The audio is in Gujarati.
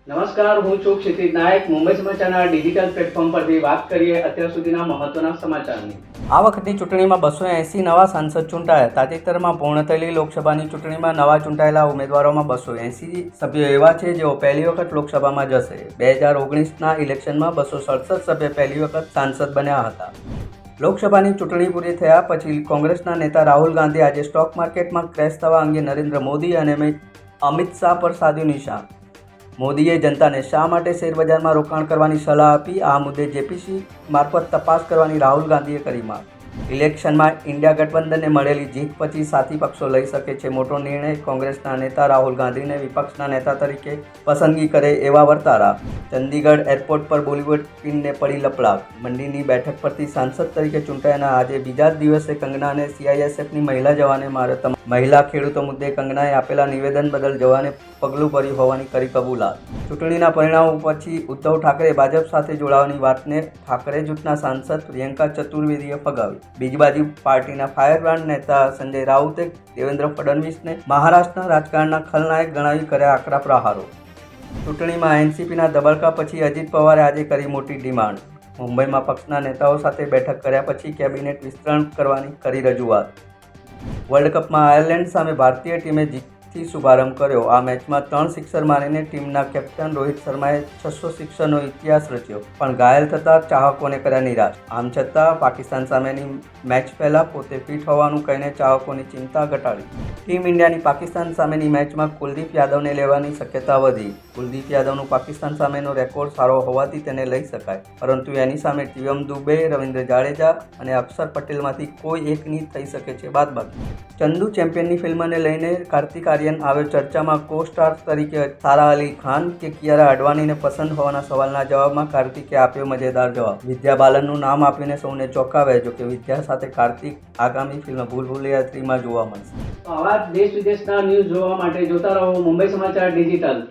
નમસ્કાર, હું છું ક્ષિતિજ નાયક. મુંબઈ સમાચારના ડિજિટલ પ્લેટફોર્મ પરથી વાત કરીએ અત્યાર સુધીના મહત્વના સમાચારની. આ વખતની ચૂંટણીમાં 280 નવા સાંસદ ચૂંટાયા. તાજેતરમાં પૂર્ણ થયેલી લોકસભાની ચૂંટણીમાં નવા ચૂંટાયેલા ઉમેદવારોમાં 280 સભ્યો એવા છે જેઓ પહેલી વખત લોકસભામાં જશે. 2019ના ઇલેક્શનમાં 267 સભ્ય પહેલી વખત સાંસદ બન્યા હતા. લોકસભાની ચૂંટણી પૂરી થયા પછી કોંગ્રેસના નેતા રાહુલ ગાંધી આજે સ્ટોક માર્કેટમાં ક્રેશ થવા અંગે નરેન્દ્ર મોદી અને અમિત શાહ પર સાધ્યું નિશાન. મોદીએ જનતાને શા માટે શેરબજારમાં રોકાણ કરવાની સલાહ આપી? આ મુદ્દે જેપીસી મારફત તપાસ કરવાની રાહુલ ગાંધીએ કરી માંગ. ઇલેક્શનમાં ઇન્ડિયા ગઠબંધનને મળેલી જીત પછી સાથી પક્ષો લઈ શકે છે મોટો નિર્ણય. કોંગ્રેસના નેતા રાહુલ ગાંધીને વિપક્ષના નેતા તરીકે પસંદગી કરે એવા વર્તારા. ચંદીગઢ એરપોર્ટ પર બોલિવૂડ ક્વીનને પડી લપડાક. મંડીની બેઠક પરથી સાંસદ તરીકે ચૂંટાયાના આજે બીજા જ દિવસે કંગનાને સીઆઈએસએફની મહિલા જવાને માર્યો. મહિલા ખેડૂતો મુદ્દે કંગનાએ આપેલા નિવેદન બદલ જવાને પગલું ભર્યું હોવાની કરી કબૂલાત. ચૂંટણીના પરિણામો પછી ઉદ્ધવ ઠાકરે ભાજપ સાથે જોડાવાની વાતને ઠાકરે જૂથના સાંસદ પ્રિયંકા ચતુર્વેદીએ ફગાવી. બીજી બાજુ પાર્ટીના ફાયરબ્રાન્ડ નેતા સંજય રાઉતે દેવેન્દ્ર ફડણવીસને મહારાષ્ટ્રના રાજકારણના ખલનાયક ગણાવી કર્યા આકરા પ્રહારો. ચૂંટણીમાં એનસીપીના દબડકા પછી અજીત પવારે આજે કરી મોટી ડિમાન્ડ. મુંબઈમાં પક્ષના નેતાઓ સાથે બેઠક કર્યા પછી કેબિનેટ વિસ્તરણ કરવાની કરી રજૂઆત. વર્લ્ડ કપમાં આયર્લેન્ડ સામે ભારતીય ટીમે જીતથી શુભારંભ કર્યો. આ મેચમાં 3 સિક્સર મારીને ટીમના કેપ્ટન રોહિત શર્માએ 600 સિક્સરનો ઇતિહાસ રચ્યો, પણ ઘાયલ થતાં ચાહકોને કર્યા નિરાશ. આમ છતાં પાકિસ્તાન સામેની મેચ પહેલાં પોતે ફિટ હોવાનું કહીને ચાહકોની ચિંતા ઘટાડી. ટીમ ઇન્ડિયાની પાકિસ્તાન સામેની મેચમાં કુલદીપ યાદવને લેવાની શક્યતા વધી. કુલદીપ યાદવનો પાકિસ્તાન સામેનો રેકોર્ડ સારો હોવાથી તેને લઈ શકાય, પરંતુ એની સામે શિવમ દુબે, રવિન્દ્ર જાડેજા અને અક્ષર પટેલમાંથી કોઈ એકની થઈ શકે છે બાદબાકી. ચંદુ ચેમ્પિયનની ફિલ્મને લઈને કાર્તિક આર્યન આવ્યો ચર્ચામાં. કો સ્ટાર તરીકે સારા અલી ખાન કે કિયારા અડવાણીને પસંદ હોવાના સવાલના જવાબમાં કાર્તિકે આપ્યો મજેદાર જવાબ. વિદ્યા બાલનનું નામ આપીને સૌને ચોંકાવ્યા. જોકે વિદ્યા સાથે કાર્તિક આગામી ફિલ્મ ભૂલભુલૈયા 3માં જોવા મળશે. તો આવા દેશ વિદેશના ન્યૂઝ જોવા માટે જોતા રહો મુંબઈ સમાચાર ડિજિટલ.